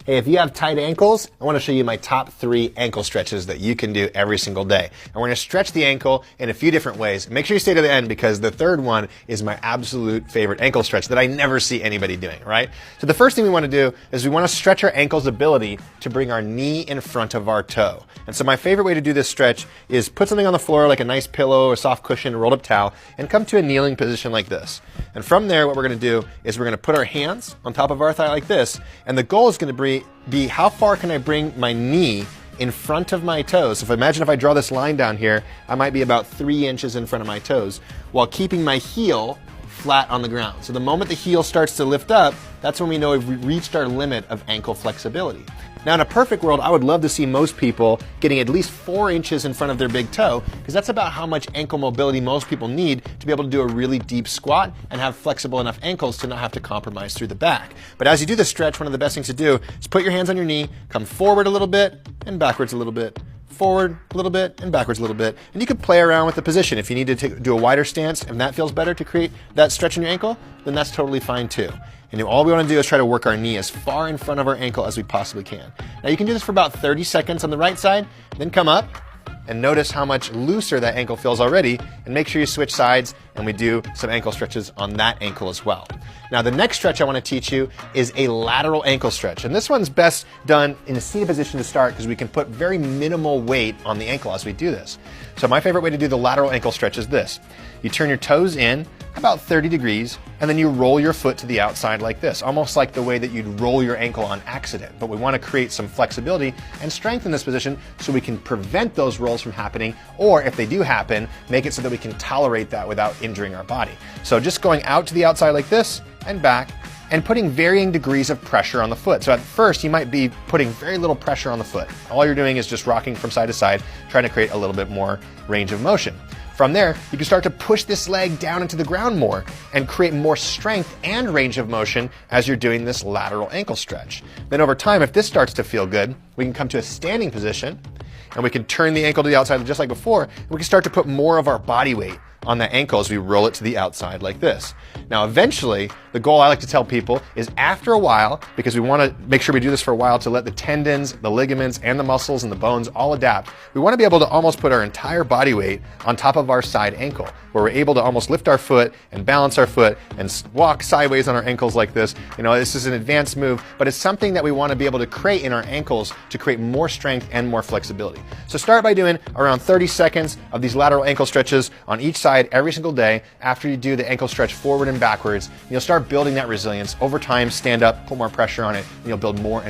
Hey, if you have tight ankles, I want to show you my top 3 ankle stretches that you can do every single day. And we're going to stretch the ankle in a few different ways. Make sure you stay to the end because the third one is my absolute favorite ankle stretch that I never see anybody doing, right? So the first thing we want to do is we want to stretch our ankle's ability to bring our knee in front of our toe. And so my favorite way to do this stretch is put something on the floor like a nice pillow or soft cushion, a rolled up towel, and come to a kneeling position like this. And from there, what we're going to do is we're going to put our hands on top of our thigh like this, and the goal is going to be how far can I bring my knee in front of my toes. So imagine if I draw this line down here, I might be about 3 inches in front of my toes while keeping my heel flat on the ground. So the moment the heel starts to lift up, that's when we know we've reached our limit of ankle flexibility. Now in a perfect world, I would love to see most people getting at least 4 inches in front of their big toe, because that's about how much ankle mobility most people need to be able to do a really deep squat and have flexible enough ankles to not have to compromise through the back. But as you do this stretch, one of the best things to do is put your hands on your knee, come forward a little bit and backwards a little bit. Forward a little bit and backwards a little bit. And you could play around with the position. If you need to do a wider stance and that feels better to create that stretch in your ankle, then that's totally fine too. And all we want to do is try to work our knee as far in front of our ankle as we possibly can. Now you can do this for about 30 seconds on the right side, then come up and notice how much looser that ankle feels already, and make sure you switch sides and we do some ankle stretches on that ankle as well. Now the next stretch I want to teach you is a lateral ankle stretch, and this one's best done in a seated position to start because we can put very minimal weight on the ankle as we do this. So my favorite way to do the lateral ankle stretch is this. You turn your toes in about 30 degrees, and then you roll your foot to the outside like this, almost like the way that you'd roll your ankle on accident. But we want to create some flexibility and strength in this position so we can prevent those rolls from happening, or if they do happen, make it so that we can tolerate that without injuring our body. So just going out to the outside like this and back, and putting varying degrees of pressure on the foot. So at first you might be putting very little pressure on the foot. All you're doing is just rocking from side to side, trying to create a little bit more range of motion. From there, you can start to push this leg down into the ground more and create more strength and range of motion as you're doing this lateral ankle stretch. Then over time, if this starts to feel good, we can come to a standing position and we can turn the ankle to the outside just like before, and we can start to put more of our body weight on that ankle as we roll it to the outside like this. Now eventually, the goal I like to tell people is after a while, because we want to make sure we do this for a while to let the tendons, the ligaments, and the muscles and the bones all adapt, we want to be able to almost put our entire body weight on top of our side ankle, where we're able to almost lift our foot and balance our foot and walk sideways on our ankles like this. You know, this is an advanced move, but it's something that we want to be able to create in our ankles to create more strength and more flexibility. So start by doing around 30 seconds of these lateral ankle stretches on each side every single day. After you do the ankle stretch forward and backwards, you'll start building that resilience. Over time, stand up, put more pressure on it, and you'll build more and